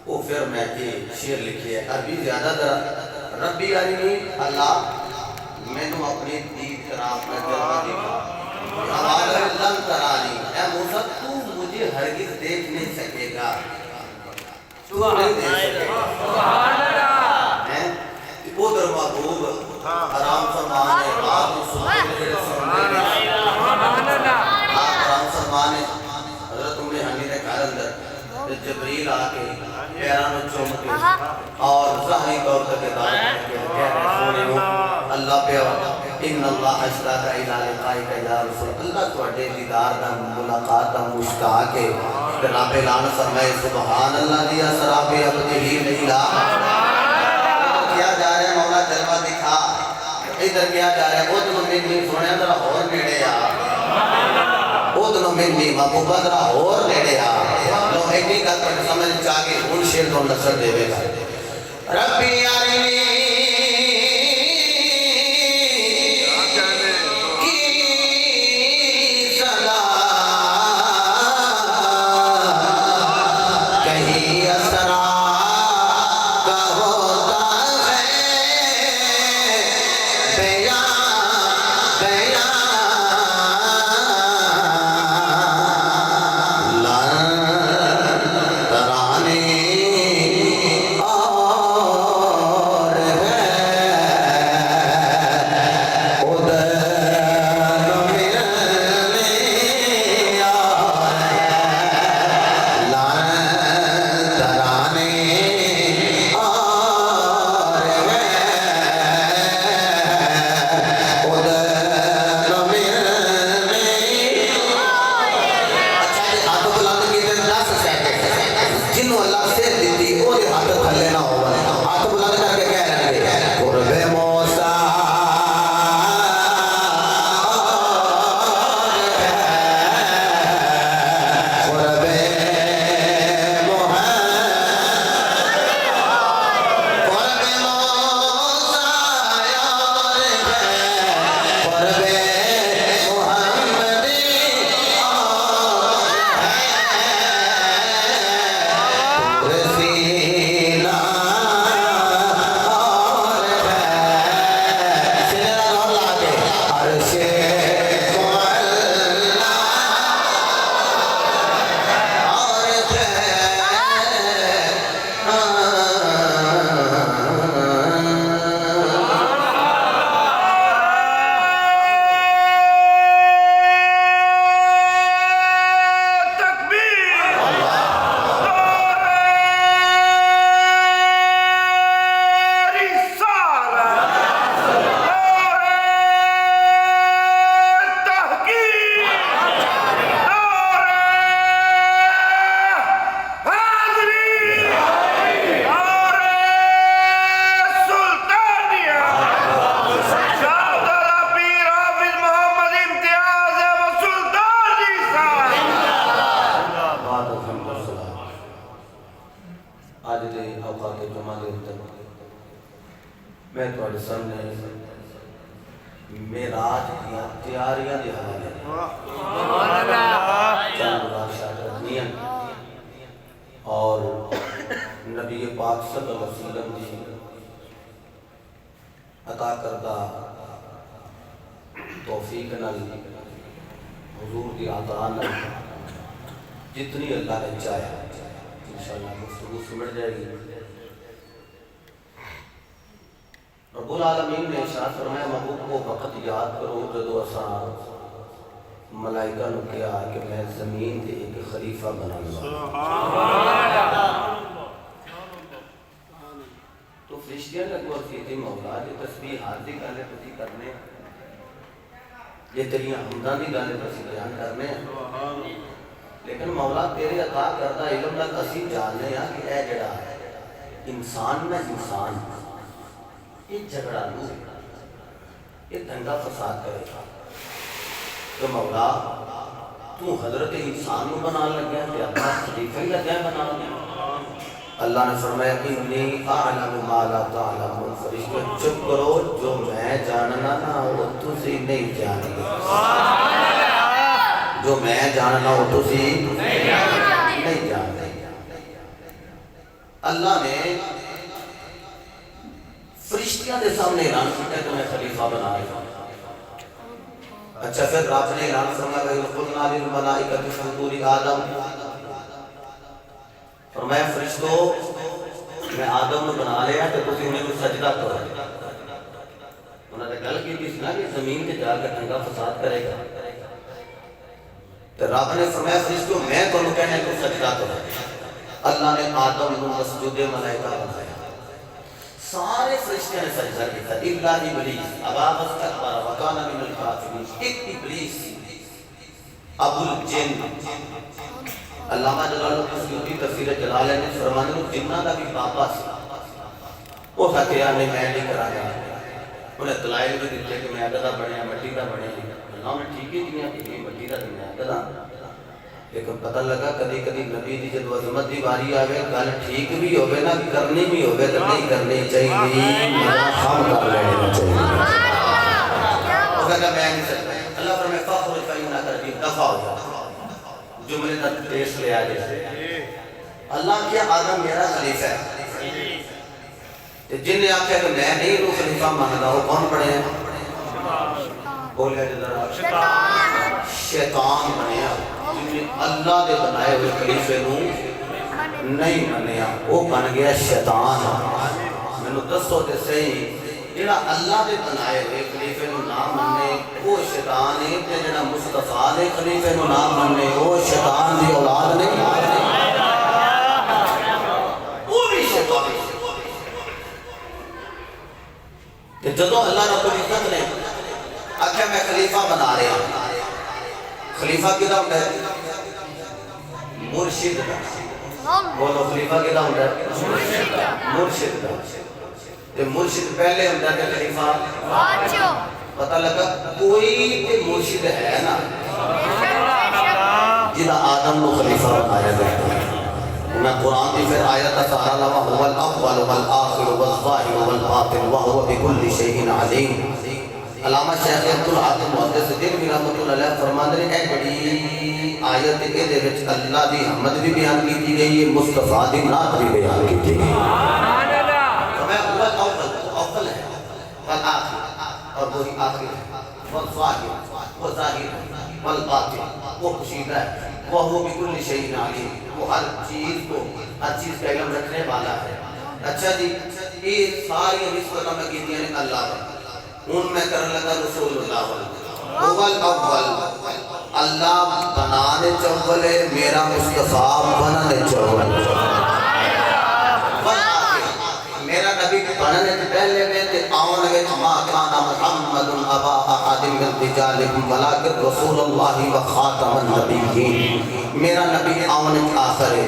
وہ پھر میں یہ شعر لکھی ہے عربی زیادہ در ربی ارنی اللہ میں نے اپنی دید طرف میں جلوہ دیکھا ہمارا لن ترانی اے موسیٰ تو مجھے ہرگز دیکھ نہیں سکے گا سبحان اللہ ادھر محبوب حرام فرمانے آپ حرام فرمانے حضرت امِ حمید کارندر جبریل آکے پیرانو چومتے اور ظاہری طور تک دعوت کے کہہ رہے سونے ہوں اللہ پہ ان اللہ اشتاق الہ لقائک یا رسول اللہ تو اڈے دیدار دا ملاقات دا مشتاق ہے جناب اعلان فرمائے سبحان اللہ دیا سراب عبدہی لیلہ کیا جا رہے ہیں مولا جلوہ دکھا ادھر کیا جا رہے ہیں ادھر منی سونے اندر اور نیڑے آ ادھر منی محبوبہ اندر اور نیڑے آ تو ایڈی کا تو سمجھ چاہے ان شیر کو نصر دے گا ربی آرینی میں توڑے سامنے میراج دیا تیاریاں دیا چند بادشاہ رضنیاں اور نبی پاک صلی اللہ علیہ وسلم دی عطا کردہ توفیق نال حضور دی عطا نال جتنی اللہ نے چاہیا انشاءاللہ گفتگو سمجھ جائے گی. رب العالمین نے ارشاد فرمایا محبوب کو وقت یاد کرو جدو اساں ملائکہ نے کیا کہ میں زمین دے ایک خلیفہ بناؤں گا. تو فرشتیاں نے کو تھی مولا یہ تسبیح حاضری کرنے پتی کرنے یہ تیریاں حمدان دی گانے پر بیان کرنے لیکن مولا تیرے عطا کردہ علم تک اسی جاننے ہیں کہ اے جڑا انسان میں انسان یہ جھگڑا لوں یہ دنگا فساد کرے گا تو مولا تو حضرت انسان کو بنا لگیا کہ اپنا خلیفہ ہی لگیا بنا لگیا. اللہ نے فرمایا انی اعلم ما لا تعلمون. فرشتے چپ کرو جو میں جاننا نہ وہ تسی نہیں جانتے جو میں جاننا وہ تسی نہیں جانتے. اللہ نے فرشتیاں دے سامنے اعلان کیا کہ میں خلیفہ بنا رہا ہوں. اچھا پھر رب نے اعلان فرمایا کہ قلنا للملائکۃ اسجدوا لآدم. فرمایا فرشتوں میں آدم نے بنا لیا تو تسی انہیں کو سجدہ کرو. انہوں نے گل کی تھی نا کہ زمین کے جا کر دنگا فساد کرے گا. تو رب نے فرمایا فرشتوں میں تمہیں کہنے کو سجدہ کرو. اللہ نے آدم کو مسجود ملائکہ بنایا. سارے فرشتے نے سجدہ کیا الا ابلیس ابا واستكبر وكان من الكافرين. ایک ابلیس ابو الجن. علامہ جلال السیوطی تفسیر جلالہ نے فرمایا جنہ کا بھی پاپا سی وہ کہا نہیں میں نہیں کرایا. انہیں دلائل بھی دیتے کہ میں گدھا بنیا مٹی کا بنیا. اللہ نے ٹھیک ہی دیا کہ مٹی کا دنیا گدھا. لیکن پتہ لگا کدی کدی نبی دی جب عظمت دی باری آوے گل ٹھیک بھی ہوئے نا کرنی بھی ہوئے تو نہیں کرنی چاہیے خام کر لینا چاہیے. وہ کہا میں نہیں سکتا. اللہ فرمائے فخرج فإنک رجیم دفع ہو جا. جملے تک پیش لے آگے. اللہ کیا آدم میرا خلیفہ ہے. جن نے آخیا کہ میں نہیں رو خلیفہ مانگا وہ کون پڑے ہیں؟ بولیا جدر شیطان بنیا. اللہ دے بنائے ہوئے خلیفے نو نہیں منیا وہ بن گیا شیطان. میں نے دسو تے صحیح جڑا اللہ دے بنائے ہوئے خلیفے نو نہ مننے وہ شیطان ہے تے جڑا مصطفیٰ دے خلیفے نو نہ مننے وہ شیطان دی اولاد نہیں وہ بھی شیطان ہے. کہ جدو اللہ رب العزت نے آخیا میں خلیفہ بنا رہا ہوں. خلیفہ کدا ہوتا ہے؟ مرشد کا. بولو خلیفہ کدا ہوتا ہے؟ مرشد کا. مرشد پہلے ہوتا ہے خلیفہ. پتہ لگا کوئی تے مرشد ہے نا جنہا آدم کو خلیفہ بنایا جاتا ہے. میں قرآن کی پھر آیت سارا لما هو الاول والآخر والظاہر والباطن وهو بكل شيء علیم. علامہ شیخ عبد الحاکم محدث دہلوی رحمۃ اللہ علیہ فرماتے ہیں اے بڑی آیت کے دے وچ اللہ دی حمد بھی بیان کی گئی ہے مصطفیٰ دی نعت بھی بیان کی گئی ہے. میں اول ہے والآخر اور وہی آخر ہے والظاہر والظاہر والباطن وہ پوشیدہ ہے وہ بكل شيء علیم وہ ہر چیز کا علم رکھنے والا ہے. اچھا جی یہ ساری نسبتیں میں کی دیا نے اللہ نے ان میں کرنے لگا رسول اللہ اول اللہ بنانے چولے میرا مصطفیٰ بنانے چولے میرا نبی بنانے پہلے میں تے آن گئے ما کانا محمد ابا احد من رجالکم ولکن رسول اللہ و خاتم النبیین. میرا نبی آن آخر ہے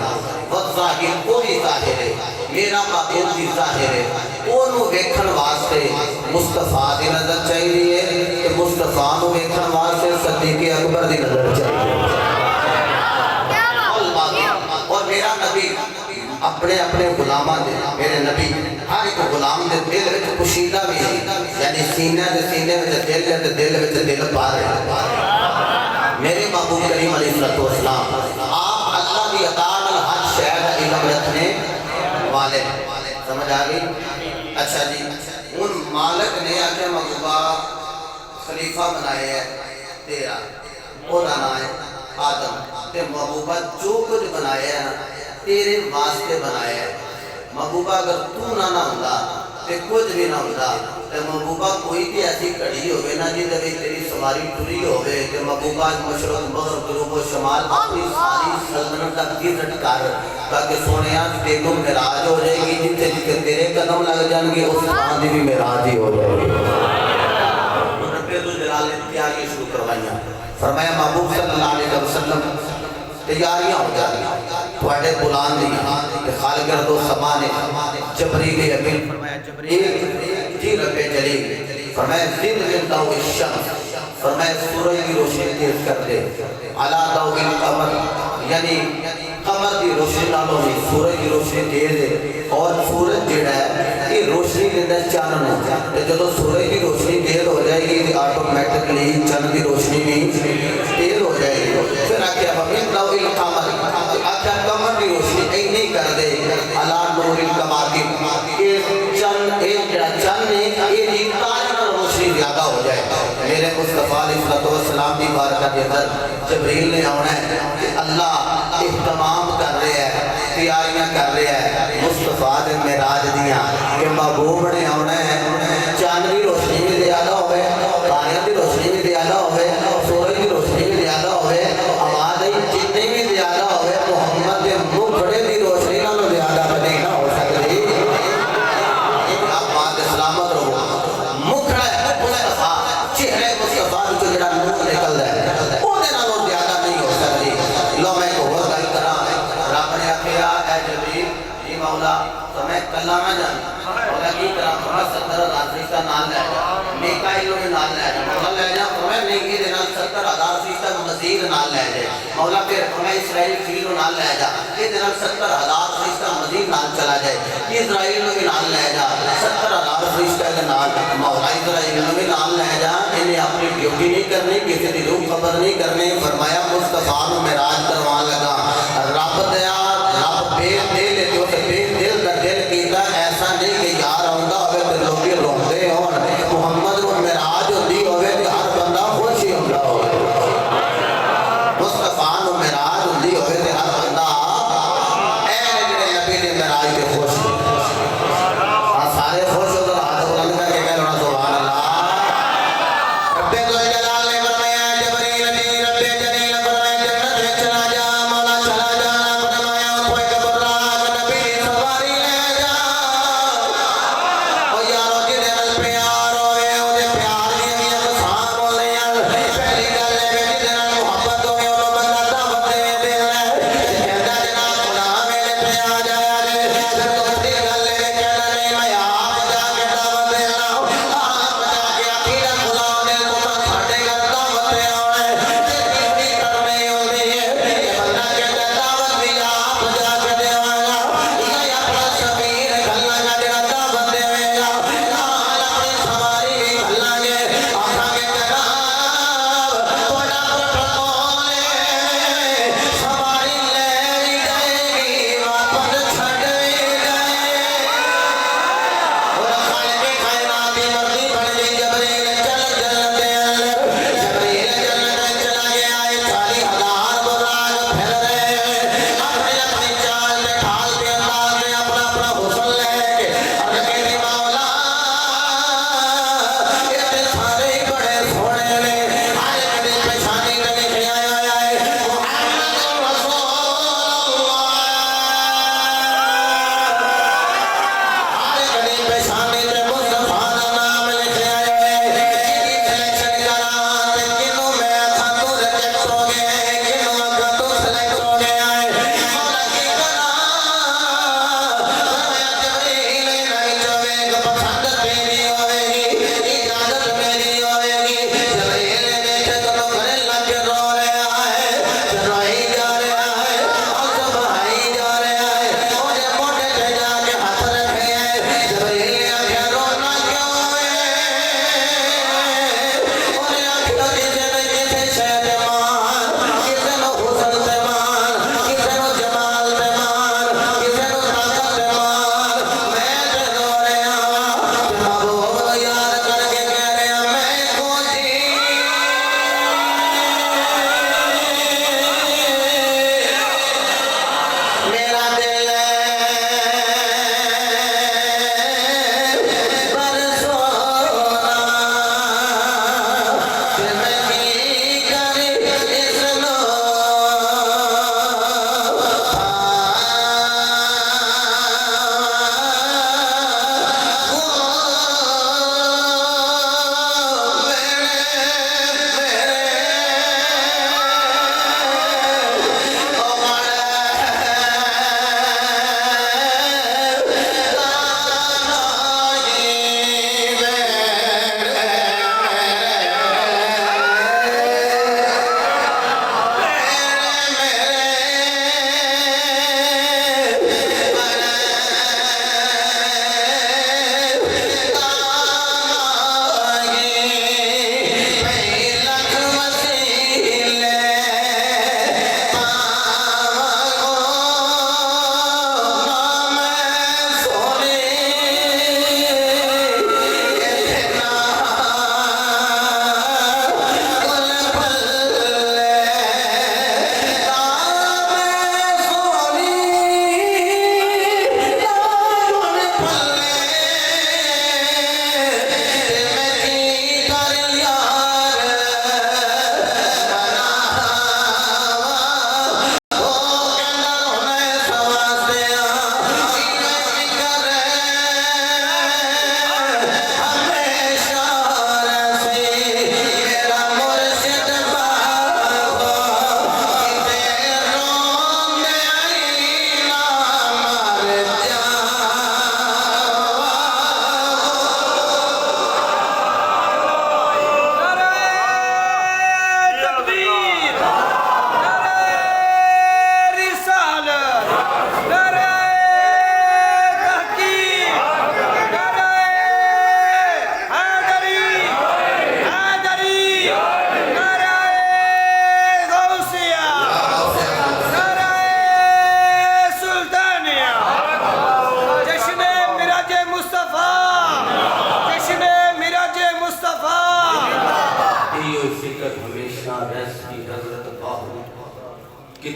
والظاہر کوئی ظاہر ہے میرا معبود بھی ظاہر ہے. انہوں ویکھن واسطے مصطفیٰ دی نظر چاہیے کہ مصطفیٰ نو ویکھن واسطے صدیق اکبر دی نظر چاہیے. اور میرا نبی اپنے اپنے غلامہ دے میرے نبی ہر ایک غلام دے دل وچ پوشیدہ بھی یعنی سینے وچ دل ہے تے دل وچ دل پا رہے. میرے محبوب کریم علیہ السلام آپ اللہ کی اطاعت ہر شے کا علم رکھنے والے. سمجھ آ گئی؟ اچھا جی ان مالک نے آکے محبوبہ خلیفہ بنائے ہے تیرا وہ نام ہے آدم تے محبوبہ جو کچھ بنائے ہیں تیرے واسطے بنائے ہیں. محبوبہ اگر تو نہ ہوتا تے کچھ بھی نہ ہوتا تے محبوبہ کوئی بھی ایسی کڑی ہوئے نا جی دے تیری سواری ٹری ہوئے تے محبوبہ مشرق مغرب جنوب و شمال اپنی ساری سلطنت تک کی رٹ کر تاکہ سونے آج تیروں معراج ہو جائے گی جتے جتے تیرے قدم لگ جان گے اس نام دی بھی معراج ہی ہو جائے گی. رب الجلال نے تیاریاں شروع کروائیاں. فرمایا محبوب صلی اللہ علیہ وسلم تیاریاں ہو جائیں تھوڑے بلان دی خالق ارض و سما نے جبریل امین فرمایا جبریل جی رب جلیل فرمایا زد من ضوء الشمس فرمایا سورج کی روشنی تیز کر دے علی ضوء القمر یعنی قمر کی روشنی نالوں میں سورج کی روشنی تیز ہے اور سورج جڑا ہے یہ روشنی کے اندر چانن ہے. جب سورج کی روشنی تیز ہو جائے گی تو آٹومیٹکلی چند کی روشنی بھی تیز ہو جائے گی. پھر آکے اب من ضوء القمر آخیا کمر کی روشنی اینی کر دے اللہ نور الکواکب کہ چند ایک جڑا چند ہے یہ دی تاریخ روشنی زیادہ ہو جائے میرے مصطفیٰ علیہ السلام کی بارکت کے اندر جبریل نے آنا ہے کہ اللہ اہتمام کر رہے ہیں تیاریاں کر رہے ہیں مصطفیٰ دے معراج دیاں کہ محبوب نے آنا ہے چاند کی روشنی بھی زیادہ ہوئے تاریخ کی روشنی بھی زیادہ ہوئے سورج کی روشنی بھی زیادہ ہوئے آواز جتنی بھی زیادہ ہوئے محمد کے مکھڑے کی روشنی نہ زیادہ بدی نہ ہو سکتی آپ بات سلامت رہو مکھڑے مصطفیٰ چہرے مصطفیٰ جو جڑا نور نکل ہے وہ نالوں زیادہ نہیں ہو سکتی لو میں کو اور گل کرا رب نے آخیا اے جبریل جی مولا تمہیں کلا نہ جان مولا کی کرا تمہیں 70,000 فرشتہ نال لے جا میکائیل بھی نال لے جا مولا لے جا تمہیں نیکی دے نال 70,000 فرشتہ مزید نال لے جائے مولا پھر تمہیں اسرائیل فیل نال لے جا یہ دے نال 70,000 فرشتہ مزید نال چلا جائے اسرائیل بھی نال لے جا 70,000 فرشتہ کے نال مولا اسرائیل بھی نال لے جا انہیں اپنی ڈیوٹی نہیں کرنی کسی کی روح قبر نہیں کرنی فرمایا مصطفیٰ میں معراج کروان لگا رب دیا رب بے دل جو بے دل کا دل کیتا ایسا نہیں کہ یار آؤں ہوئے تو لوگی روندے ہون محمد کو معراج ہوتی ہوئے کہ ہر بندہ خوشی ہوتا ہوئے مصطفیٰ کو معراج ہوتی ہوئے کہ ہر بندہ اے جڑے نبی نے معراج کے خوش سارے خوش ہو تو ہاتھ بلند کر کے کہہ لونا سبحان اللہ رب ذو الجلال نے فرمایا جبریل نے رب جلیل فرمایا جنت میں چلا جا مولا چلا جا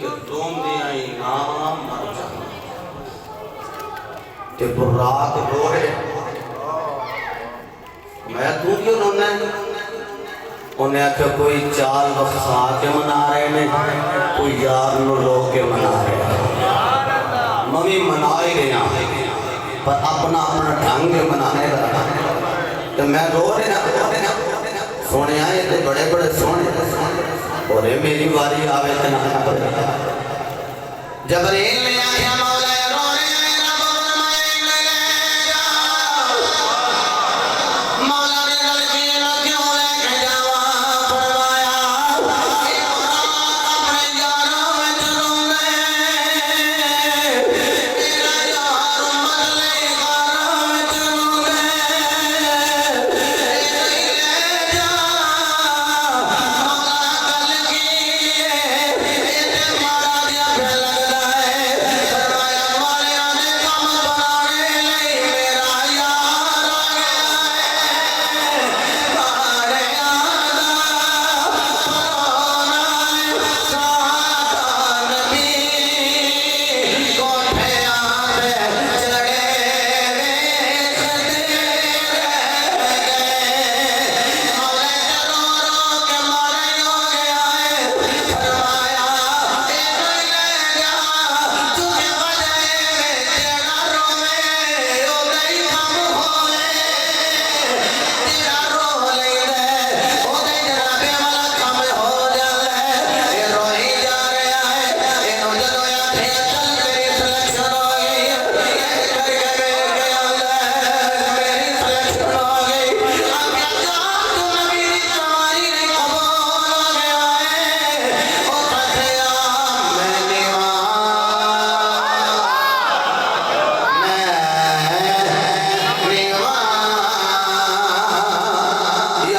کہ روم دیا ہی نام مر جانا کہ براق رو رہے میں تو کیوں رونا ہے انہیں آکھا کوئی چال وخا کے منا رہے ہیں کوئی یار نو لوگ کے منا رہے ہیں ممی منائی رہے ہیں پر اپنا ڈھنگ منانے رہا تو میں رو رہے ہیں سونے آئے تھے بڑے بڑے سونے اور میری واری آوے تھے جبریل نے آیا مولا رو رہے ہیں رب فرمائے لے جا مولا نے لڑکی نہ کیوں لے کے جاوا فرمایا اپنے یاروں میں چلونے میرا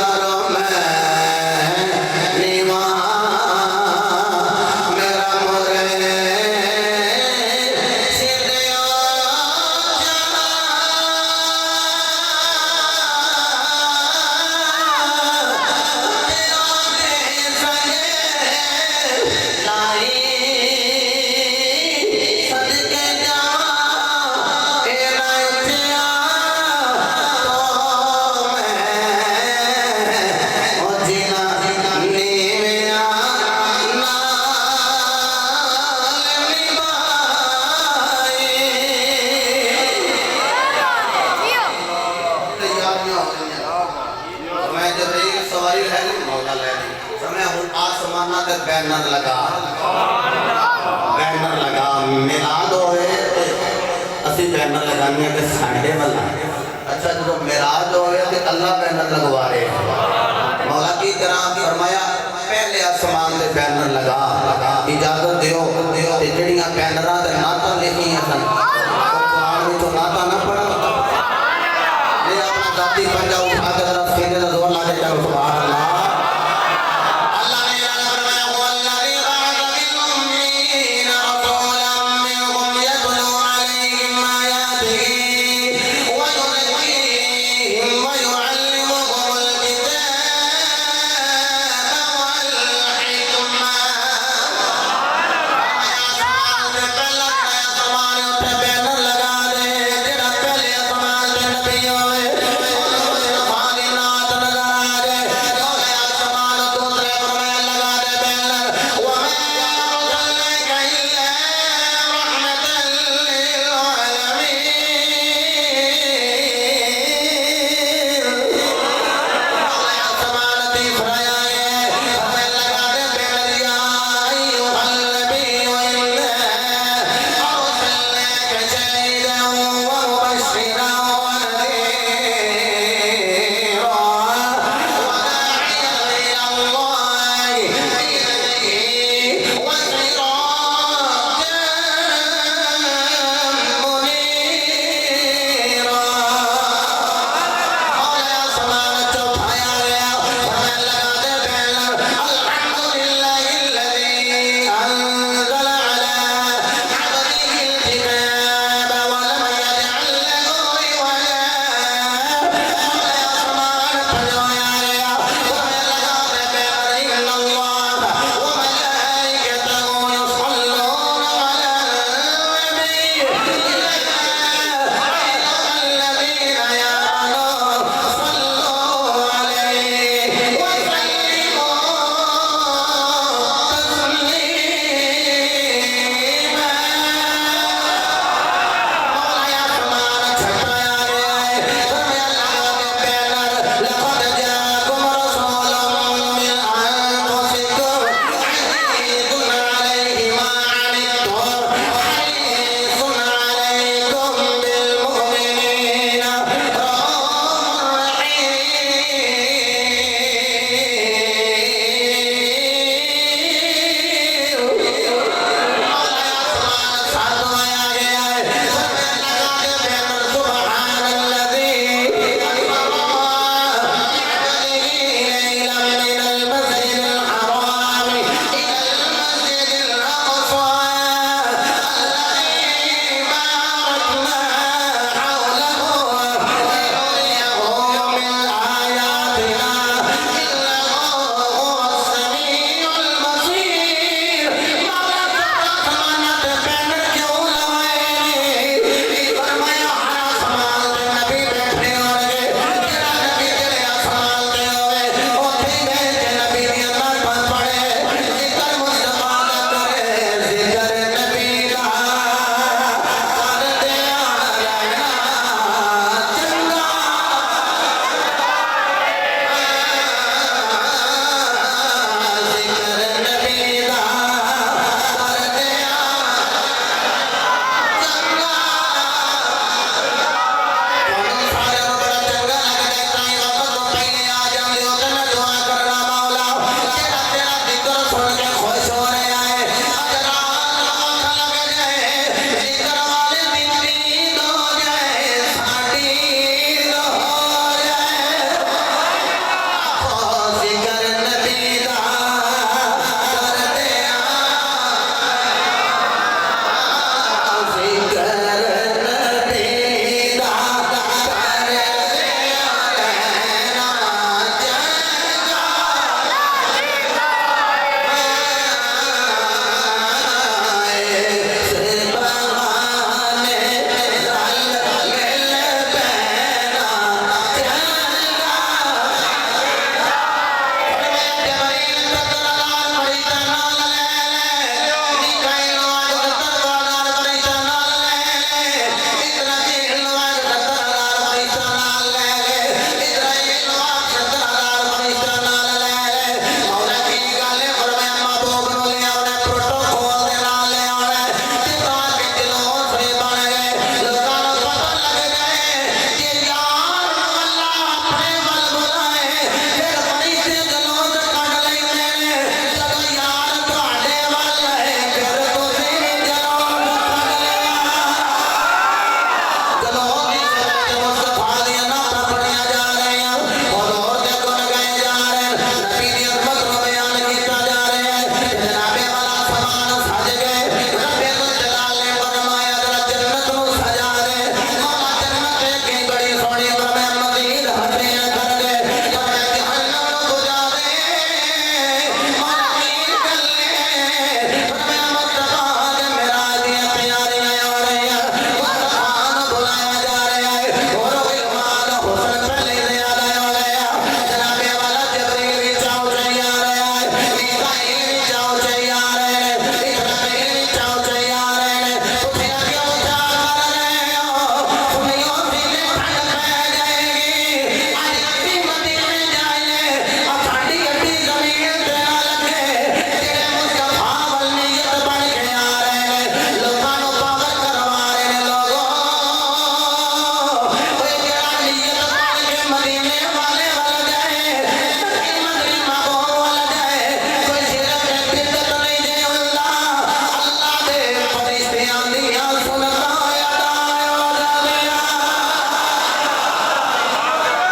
یار مدلے غاروں میں چلونے بینر لگا میلاد ہوئے اسی بینر لگانے کے سانڈے والا اچھا جو میلاد ہوئے کہ اللہ بینر لگوا رہے مولا کی کرام فرمایا پہلے آسمان دے بینر لگا اجازت دیو تے جڑیاں بینراں دے نام